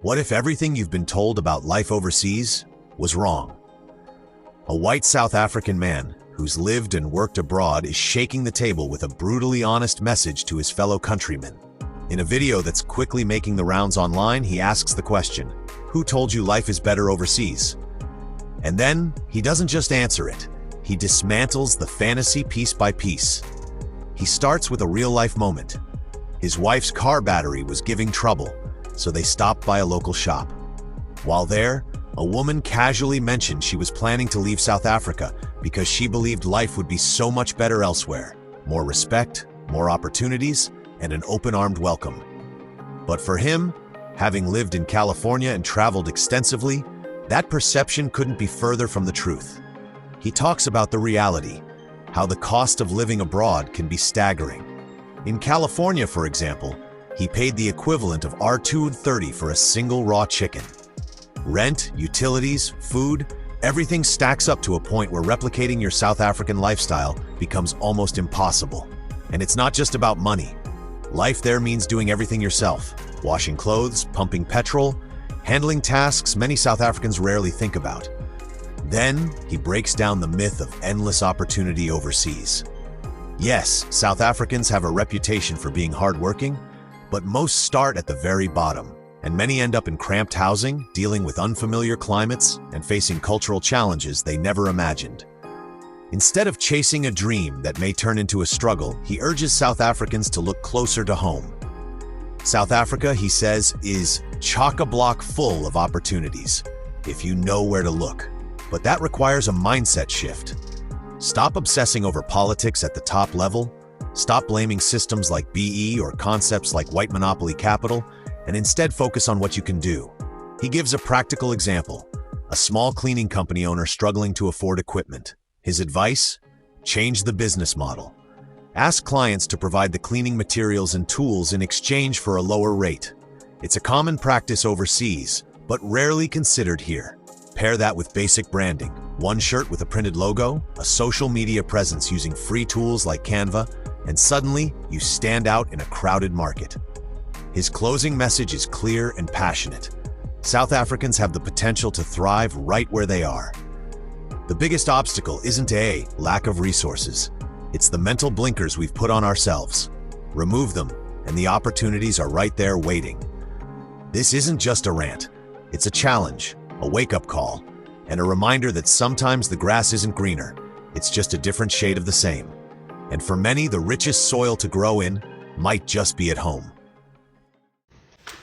What if everything you've been told about life overseas was wrong? A white South African man who's lived and worked abroad is shaking the table with a brutally honest message to his fellow countrymen. In a video that's quickly making the rounds online, he asks the question, "Who told you life is better overseas?" And then, he doesn't just answer it. He dismantles the fantasy piece by piece. He starts with a real-life moment. His wife's car battery was giving trouble, so they stopped by a local shop. While there, a woman casually mentioned she was planning to leave South Africa because she believed life would be so much better elsewhere. More respect, more opportunities, and an open-armed welcome. But for him, having lived in California and traveled extensively, that perception couldn't be further from the truth. He talks about the reality, how the cost of living abroad can be staggering. In California, for example, he paid the equivalent of R2.30 for a single raw chicken. Rent, utilities, food, everything stacks up to a point where replicating your South African lifestyle becomes almost impossible. And it's not just about money. Life there means doing everything yourself, washing clothes, pumping petrol, handling tasks many South Africans rarely think about. Then, he breaks down the myth of endless opportunity overseas. Yes, South Africans have a reputation for being hardworking, but most start at the very bottom, and many end up in cramped housing, dealing with unfamiliar climates, and facing cultural challenges they never imagined. Instead of chasing a dream that may turn into a struggle, he urges South Africans to look closer to home. South Africa, he says, is chock-a-block full of opportunities, if you know where to look. But that requires a mindset shift. Stop obsessing over politics at the top level, stop blaming systems like BE or concepts like white monopoly capital, and instead focus on what you can do. He gives a practical example, a small cleaning company owner struggling to afford equipment. His advice? Change the business model. Ask clients to provide the cleaning materials and tools in exchange for a lower rate. It's a common practice overseas, but rarely considered here. Pair that with basic branding, one shirt with a printed logo, a social media presence using free tools like Canva, and suddenly you stand out in a crowded market. His closing message is clear and passionate. South Africans have the potential to thrive right where they are. The biggest obstacle isn't a lack of resources. It's the mental blinkers we've put on ourselves. Remove them, and the opportunities are right there waiting. This isn't just a rant. It's a challenge, a wake-up call, and a reminder that sometimes the grass isn't greener. It's just a different shade of the same. And for many, the richest soil to grow in might just be at home.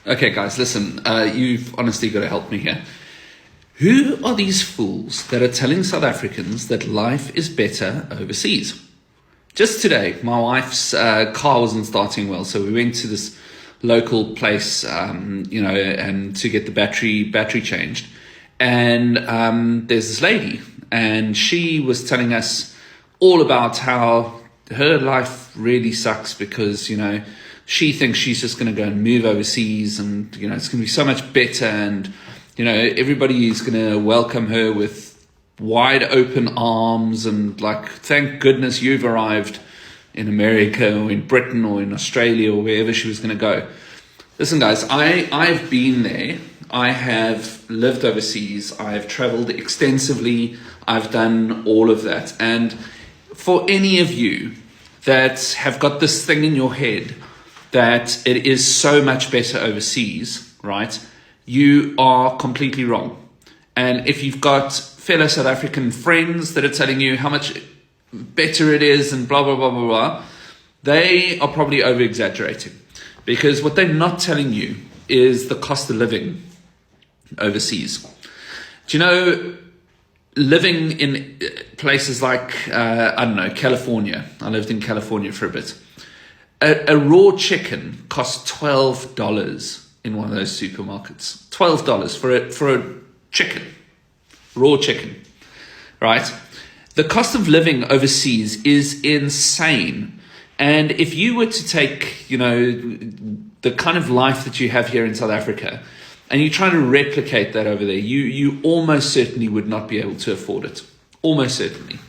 Okay, guys, listen, you've honestly got to help me here. Who are these fools that are telling South Africans that life is better overseas? Just today, my wife's car wasn't starting well, so we went to this local place, and to get the battery changed. And there's this lady, and she was telling us all about how her life really sucks because, she thinks she's just going to go and move overseas and, it's going to be so much better and, everybody is going to welcome her with wide open arms and like, thank goodness you've arrived in America or in Britain or in Australia or wherever she was going to go. Listen, guys, I've been there. I have lived overseas. I've traveled extensively. I've done all of that. And for any of you that have got this thing in your head that it is so much better overseas, right? You are completely wrong. And if you've got fellow South African friends that are telling you how much better it is and blah, blah, blah, blah, blah, they are probably over-exaggerating. Because what they're not telling you is the cost of living overseas. Do you know, living in places like, California. I lived in California for a bit. A raw chicken costs $12 in one of those supermarkets. $12 for a chicken, raw chicken, right? The cost of living overseas is insane. And if you were to take, the kind of life that you have here in South Africa, and you try to replicate that over there, you almost certainly would not be able to afford it. Almost certainly.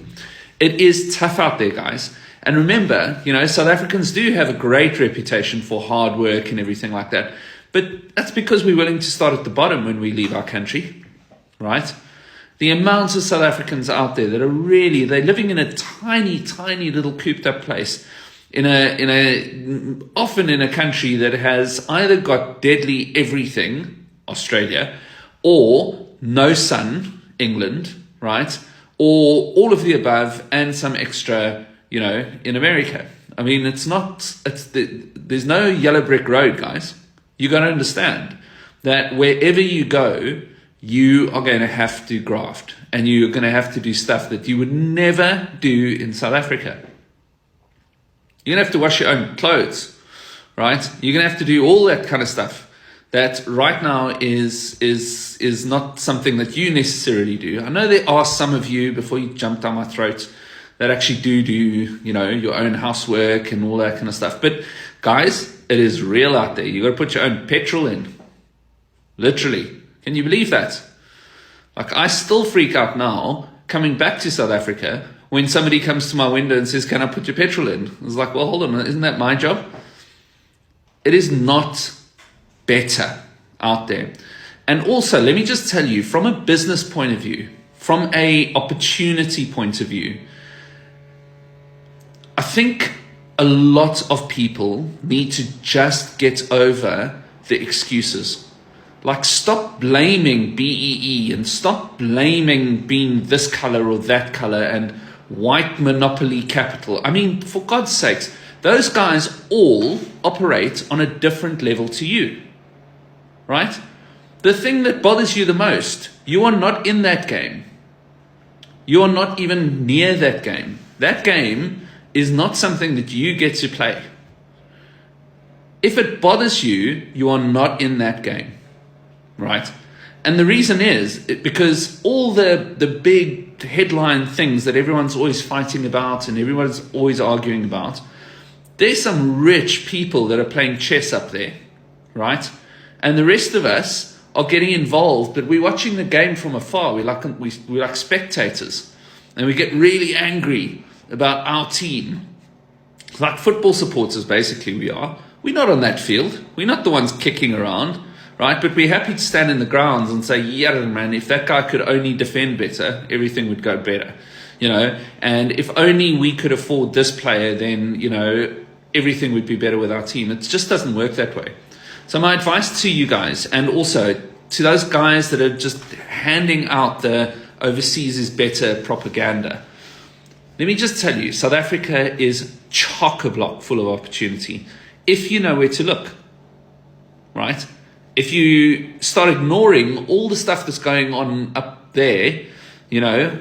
It is tough out there, guys. And remember, South Africans do have a great reputation for hard work and everything like that. But that's because we're willing to start at the bottom when we leave our country, right? The amounts of South Africans out there that are really, they're living in a tiny, tiny little cooped up place often in a country that has either got deadly everything, Australia, or no sun, England, right? Or all of the above and some extra, in America. I mean, there's no yellow brick road, guys. You got to understand that wherever you go, you are going to have to graft, and you're going to have to do stuff that you would never do in South Africa. You're going to have to wash your own clothes, right? You're going to have to do all that kind of stuff that right now is not something that you necessarily do. I know there are some of you, before you jump down my throat, that actually do your own housework and all that kind of stuff. But guys, it is real out there. You got to put your own petrol in. Literally. Can you believe that? Like, I still freak out now coming back to South Africa when somebody comes to my window and says, "Can I put your petrol in?" I was like, well, hold on, isn't that my job? It is not better out there. And also, let me just tell you, from a business point of view, from a opportunity point of view, I think a lot of people need to just get over the excuses. Like, stop blaming BEE and stop blaming being this color or that color and white monopoly capital. I mean, for God's sakes, those guys all operate on a different level to you, right? The thing that bothers you the most, you are not in that game. You are not even near that game. That game is not something that you get to play. If it bothers you, you are not in that game, right? And the reason is because all the big headline things that everyone's always fighting about and everyone's always arguing about, there's some rich people that are playing chess up there, right? And the rest of us are getting involved, but we're watching the game from afar. We're like spectators, and we get really angry about our team. Like football supporters, basically, we are. We're not on that field. We're not the ones kicking around, right? But we're happy to stand in the grounds and say, yeah, man, if that guy could only defend better, everything would go better, and if only we could afford this player, then, everything would be better with our team. It just doesn't work that way. So my advice to you guys, and also to those guys that are just handing out the overseas is better propaganda, let me just tell you, South Africa is chock-a-block full of opportunity if you know where to look, right? If you start ignoring all the stuff that's going on up there,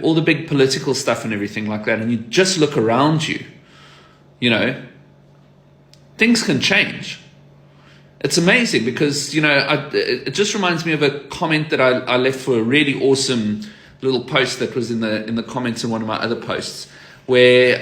all the big political stuff and everything like that, and you just look around you, things can change. It's amazing because, it just reminds me of a comment that I left for a really awesome little post that was in the comments in one of my other posts, where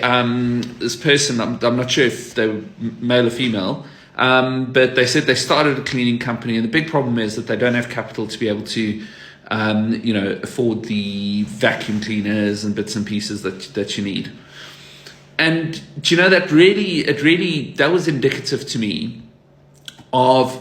this person, I'm not sure if they were male or female, but they said they started a cleaning company, and the big problem is that they don't have capital to be able to, afford the vacuum cleaners and bits and pieces that you need. And do you know that that was indicative to me of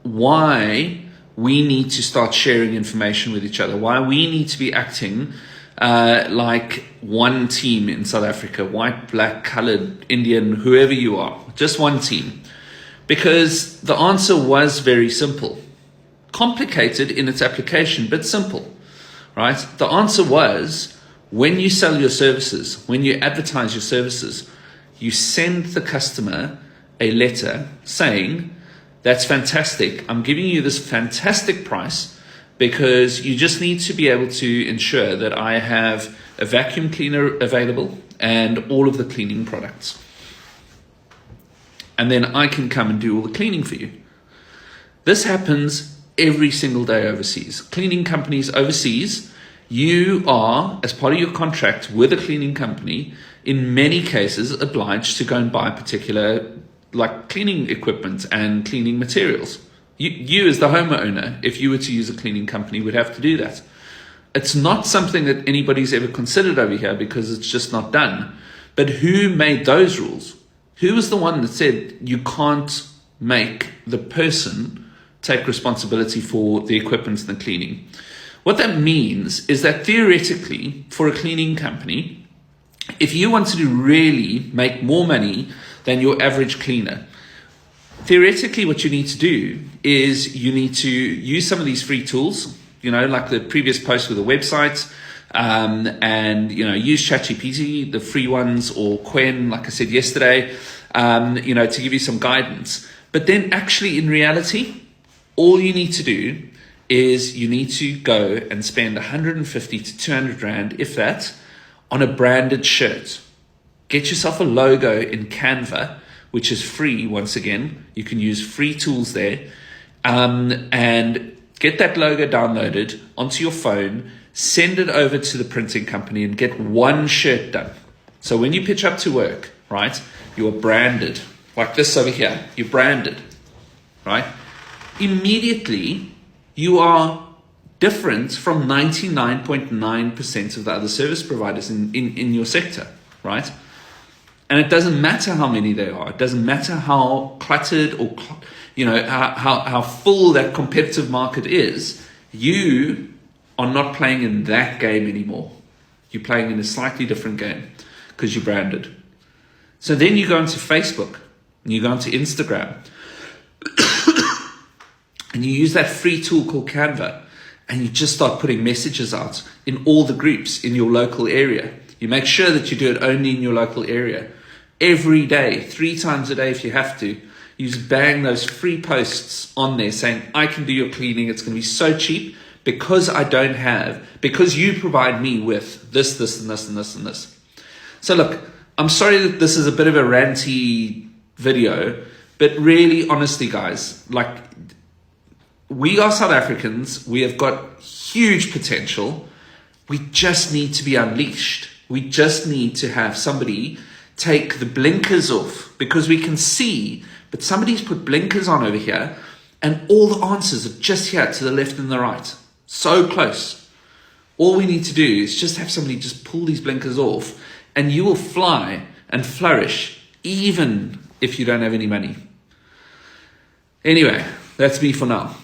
why we need to start sharing information with each other, why we need to be acting like one team in South Africa, white, black, colored, Indian, whoever you are, just one team. Because the answer was very simple, complicated in its application, but simple, right? The answer was, when you sell your services, when you advertise your services, you send the customer a letter saying, that's fantastic, I'm giving you this fantastic price because you just need to be able to ensure that I have a vacuum cleaner available and all of the cleaning products. And then I can come and do all the cleaning for you. This happens every single day overseas. Cleaning companies overseas, you are, as part of your contract with a cleaning company, in many cases obliged to go and buy particular cleaning equipment and cleaning materials. You as the homeowner, if you were to use a cleaning company, would have to do that. It's not something that anybody's ever considered over here because it's just not done. But who made those rules? Who was the one that said you can't make the person take responsibility for the equipment and the cleaning. What that means is that theoretically, for a cleaning company, if you wanted to really make more money than your average cleaner, theoretically what you need to do is you need to use some of these free tools, like the previous post with the website, and use ChatGPT, the free ones, or Quen, like I said yesterday, to give you some guidance. But then actually in reality, all you need to do is you need to go and spend 150 to 200 Rand, if that, on a branded shirt. Get yourself a logo in Canva, which is free. Once again, you can use free tools there, and get that logo downloaded onto your phone, send it over to the printing company, and get one shirt done. So when you pitch up to work, right, you are branded. Like this over here, you're branded, right? Immediately, you are different from 99.9% of the other service providers in your sector, right? And it doesn't matter how many there are. It doesn't matter how cluttered or, how full that competitive market is. You are not playing in that game anymore. You're playing in a slightly different game because you're branded. So then you go into Facebook and you go into Instagram and you use that free tool called Canva, and you just start putting messages out in all the groups in your local area. You make sure that you do it only in your local area. Every day, 3 times a day if you have to, you just bang those free posts on there saying, I can do your cleaning, it's going to be so cheap because you provide me with this, and this, and this, and this. So look, I'm sorry that this is a bit of a ranty video, but really, honestly, guys, we are South Africans. We have got huge potential. We just need to be unleashed. We just need to have somebody take the blinkers off, because we can see, but somebody's put blinkers on over here and all the answers are just here to the left and the right. So close. All we need to do is just have somebody just pull these blinkers off, and you will fly and flourish even if you don't have any money. Anyway, that's me for now.